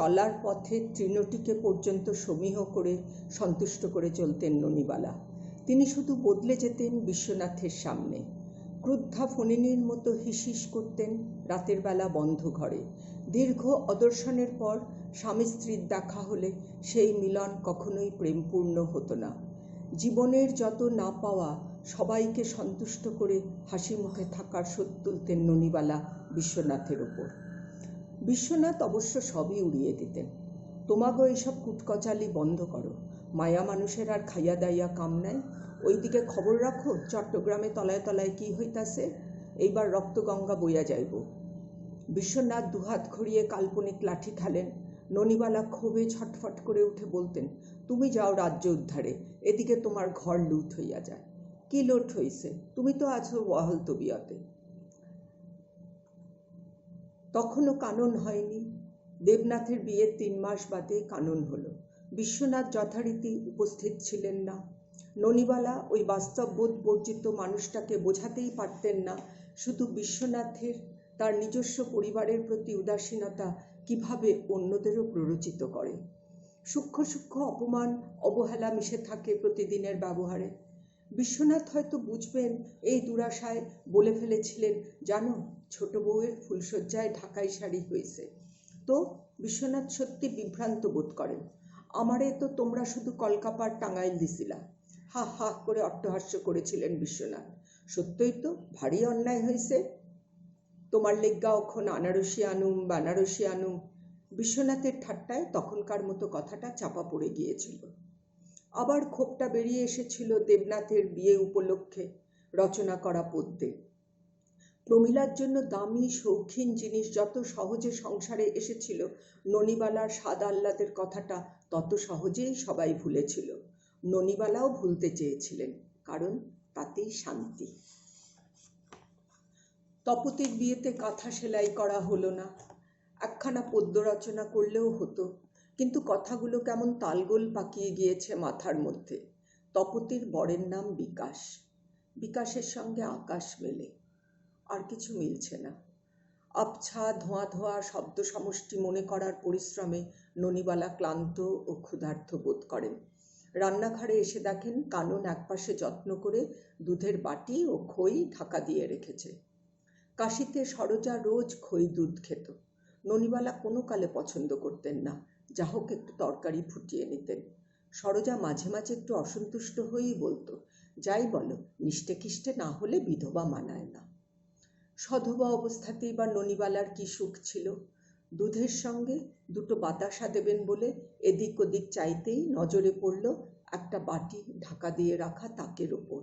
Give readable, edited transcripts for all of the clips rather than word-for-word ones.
চলার পথে তৃণটিকে পর্যন্ত সমীহ করে সন্তুষ্ট করে চলতেন ননিবালা। তিনি শুধু বদলে যেতেন বিশ্বনাথের সামনে। ক্রুদ্ধা ফণিনীর মতো হিসহিস করতেন রাতের বেলা বন্ধ ঘরে। দীর্ঘ অদর্শনের পর স্বামী স্ত্রীর দেখা হলে সেই মিলন কখনোই প্রেমপূর্ণ হতো না। জীবনের যত না পাওয়া সবাইকে সন্তুষ্ট করে হাসি মুখে থাকার শোধ তুলতেন ননিবালা বিশ্বনাথের ওপর। বিশ্বনাথ অবশ্য সবই উড়িয়ে দিতেন। তোমাগো এসব কুটকচালি বন্ধ করো, মায়া মানুষের আর খাইয়া দাইয়া কাম নাই। ওইদিকে খবর রাখো চট্টগ্রামে তলায় তলায় কি হইতাছে, এইবার রক্তগঙ্গা বইয়া যাইব। বিশ্বনাথ দুহাত ঘুরিয়ে কাল্পনিক লাঠি খেলেন। ননিবালা ক্ষোভে ছটফট করে উঠে বলতেন, তুমি যাও রাজ্য উদ্ধারে, এদিকে তোমার ঘর লুট হইয়া যায়। কি লুট হইছে? তুমি তো আছো বহাল তবিয়তে। তখনও কানন হয়নি। দেবনাথের বিয়ের 3 মাস বাদে কানন হলো। বিশ্বনাথ যথারীতি উপস্থিত ছিলেন না। ননিবালা ওই বাস্তববোধ বর্জিত মানুষটাকে বোঝাতেই পারতেন না শুধু বিশ্বনাথের তার নিজস্ব পরিবারের প্রতি উদাসীনতা কিভাবে অন্যদেরও প্ররোচিত করে। সূক্ষ্ম সূক্ষ্ম অপমান অবহেলা মিশে থাকে প্রতিদিনের ব্যবহারে। বিশ্বনাথ হয়তো বুঝবেন এই দুরাশায় বলে ফেলেছিলেন, জানো ছোট বউয়ের ফুলশয্যায় ঢাকাই শাড়ি হয়েছে। তো বিশ্বনাথ সত্যি বিভ্রান্ত বোধ করেন। আমারে তো তোমরা শুধু কলকাপাড় টাঙ্গাইল দিছিলা। হা হা করে অট্টহাস্য করেছিলেন বিশ্বনাথ। সত্যই তো ভারী অন্যায় হয়েছে। তোমার লেগ্গা ওখন আনারসি আনুম বানারসি আনুম। বিশ্বনাথের ঠাট্টায় তখনকার মতো কথাটা চাপা পড়ে গিয়েছিল। আবার ক্ষোভটা বেরিয়ে এসেছিল দেবনাথের বিয়ে উপলক্ষে রচনা করা পদ্যে। প্রমীলার জন্য দামি শৌখিন জিনিস যত সহজে সংসারে এসেছিল, ননিবালার স্বাদ আহ্লাদের কথাটা তত সহজেই সবাই ভুলেছিল। ননিবালাও ভুলতে চেয়েছিলেন, কারণ তাতেই শান্তি। তপতির বিয়েতে কাঁথা সেলাই করা হলো না। একখানা পদ্য রচনা করলেও হতো, কিন্তু কথাগুলো কেমন তালগোল পাকিয়ে গিয়েছে মাথার মধ্যে। তপতির বরের নাম বিকাশ। বিকাশের সঙ্গে আকাশ মেলে, আর কিছু মিলছে না। আবছা ধোঁয়া ধোঁয়া শব্দ সমষ্টি মনে করার পরিশ্রমে ননিবালা ক্লান্ত ও ক্ষুধার্ত বোধ করেন। রান্নাঘরে এসে দেখেন কানন একপাশে যত্ন করে দুধের বাটি ও খই ঢাকা দিয়ে রেখেছে। কাশিতে সরোজা রোজ খই দুধ খেত। ননিবালা কোনো কালে পছন্দ করতেন না, যা হোক একটু তরকারি ফুটিয়ে নিতেন। সরোজা মাঝে মাঝে একটু অসন্তুষ্ট হয়েই বলতো, যাই বলো নিষ্ঠে খিষ্টে না হলে বিধবা মানায় না। সধবা অবস্থাতেই বা ননিবালার কি সুখ ছিল। দুধের সঙ্গে 2টো বাতাসা দেবেন বলে এদিক ওদিক চাইতেই নজরে পড়ল একটা বাটি ঢাকা দিয়ে রাখা তাকের ওপর।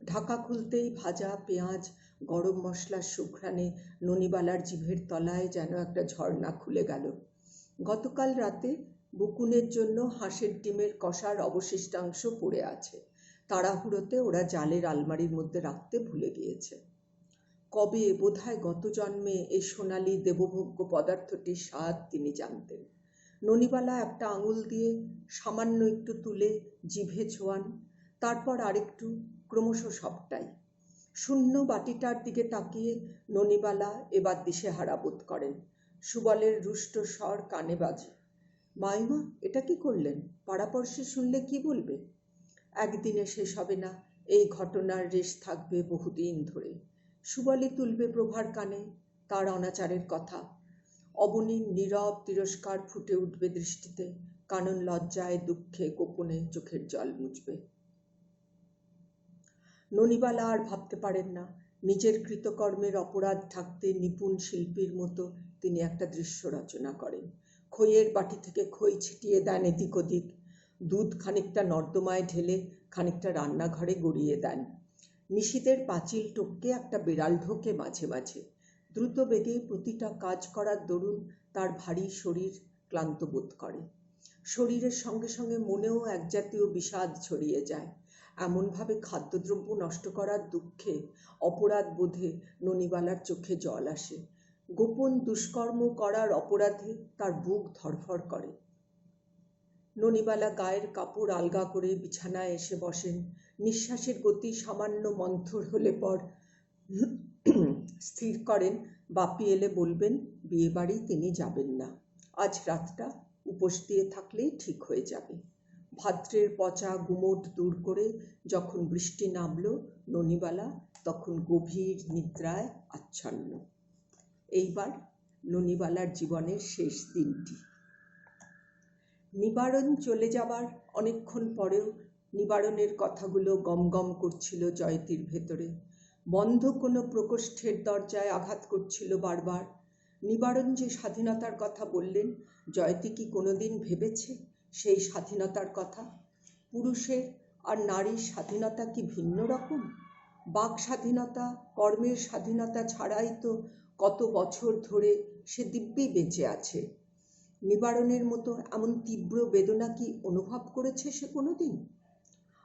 ঢাকা খুলতেই ভাজা পেঁয়াজ গরম মশলার সুঘ্রাণে ননিবালার জিভের তলায় যেন একটা ঝর্ণা খুলে গেল। গতকাল রাতে বকুনের জন্য হাঁসের ডিমের কষার অবশিষ্টাংশ পড়ে আছে। তাড়াহুড়োতে ওরা জালের আলমারির মধ্যে রাখতে ভুলে গিয়েছে। কবে, বোধহয় গত জন্মে এই সোনালি দেবভোগ্য পদার্থটির স্বাদ তিনি জানতেন। ননিবালা একটা আঙুল দিয়ে সামান্য একটু তুলে জিভে ছোঁয়ান, তারপর আরেকটু, ক্রমশ সবটাই। শূন্য বাটিটার দিকে তাকিয়ে ননিবালা এবার দিশেহারা বোধ করেন। সুবলের রুষ্ট স্বর কানে বাজে, মাইমা এটা কি করলেন? পাড়াপড়শি শুনলে কি বলবে? একদিনে শেষ হবে না, এই ঘটনার রেশ থাকবে বহুদিন ধরে। সুবলই তুলবে প্রভার কানে তার অনাচারের কথা। অবনীর নীরব তিরস্কার ফুটে উঠবে দৃষ্টিতে। কানন লজ্জায় দুঃখে গোপনে চোখের জল মুছবে। ননিবালা আর ভাবতে পারেন না। নিজের কৃতকর্মের অপরাধ ঢাকতে নিপুণ শিল্পীর মতো তিনি একটা দৃশ্য রচনা করেন। খইয়ের বাটি থেকে খই ছিটিয়ে দেন এদিক ওদিক। দুধ খানিকটা নর্দমায় ঢেলে খানিকটা রান্নাঘরে গড়িয়ে দেন। নিশীদের পাঁচিল টপকে একটা বিড়াল ঢোকে মাঝে মাঝে। দ্রুত বেগে প্রতিটা কাজ করার দরুন তার ভারী শরীর ক্লান্ত বোধ করে। শরীরের সঙ্গে সঙ্গে মনেও এক জাতীয় বিষাদ ছড়িয়ে যায়। এমনভাবে খাদ্যদ্রব্য নষ্ট করার দুঃখে, অপরাধ বোধে ননিবালার চোখে জল আসে। গোপন দুষ্কর্ম করার অপরাধে তার বুক ধড়ফড় করে। ননিবালা গায়ের কাপড় আলগা করে বিছানায় এসে বসেন। নিঃশ্বাসের গতি সামান্য মন্থর হলে পর স্থির করেন বাপি এলে বলবেন বিয়ে বাড়ি তিনি যাবেন না। আজ রাতটা উপোস দিয়ে থাকলেই ঠিক হয়ে যাবে। ভাদ্রের পচা গুমোট দূর করে যখন বৃষ্টি নামল ননিবালা তখন গভীর নিদ্রায় আচ্ছন্ন। এইবার ননিবালার জীবনের শেষ দিনটি। নিবারণ চলে যাবার অনেকক্ষণ পরেও নিবারণের কথাগুলো গমগম করছিল জয়তীর ভেতরে। বন্ধ কোনো প্রকোষ্ঠের দরজায় আঘাত করছিল বারবার। নিবারণ যে স্বাধীনতার কথা বললেন, জয়তী কি কোনোদিন ভেবেছে সেই স্বাধীনতার কথা? পুরুষের আর নারীর স্বাধীনতা কি ভিন্ন রকম? বাক স্বাধীনতা, কর্মের স্বাধীনতা ছাড়াই তো কত বছর ধরে সে দিব্যি বেঁচে আছে। নিবারণের মতো এমন তীব্র বেদনা কি অনুভব করেছে সে কোনোদিন?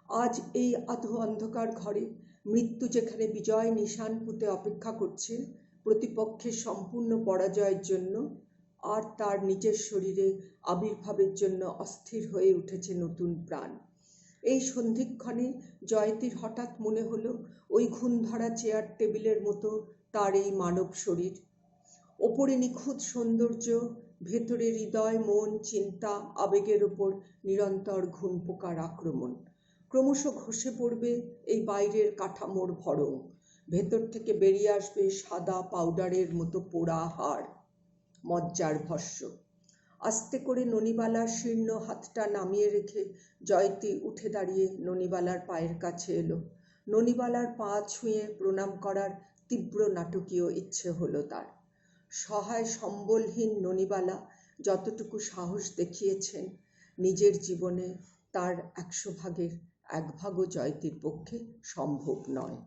আজ এই আধো অন্ধকার ঘরে মৃত্যু যেখানে বিজয় নিশান পুঁতে অপেক্ষা করছে প্রতিপক্ষের সম্পূর্ণ পরাজয়ের জন্য, আর তার নিজের শরীরে আবির্ভাবের জন্য অস্থির হয়ে উঠেছে নতুন প্রাণ। এই সন্ধিক্ষণে জয়তীর হঠাৎ মনে হলো ওই ঘুণধরা চেয়ার টেবিলের মতো তার এই মানব শরীর। ওপরে নিখুঁত সৌন্দর্য, ভেতরে হৃদয়, মন, চিন্তা, আবেগের ওপর নিরন্তর ঘুণ পোকার আক্রমণ। ক্রমশ ঘষে পড়বে এই বাইরের কাঠামোর ভরং, ভেতর থেকে বেরিয়ে আসবে সাদা পাউডারের মতো পোড়া হাড়, মজ্জার ভস্য। আস্তে করে ননিবালার শীর্ণ হাতটা নামিয়ে রেখে জয়তী উঠে দাঁড়িয়ে ননিবালার পায়ের কাছে এলো। ননিবালার পা ছুঁয়ে প্রণাম করার তীব্র নাটকীয় ইচ্ছে হলো তার। সহায় সম্বলহীন ননিবালা যতটুকু সাহস দেখিয়েছেন নিজের জীবনে তার 100 ভাগের 1 ভাগও জয়তীর পক্ষে সম্ভব নয়।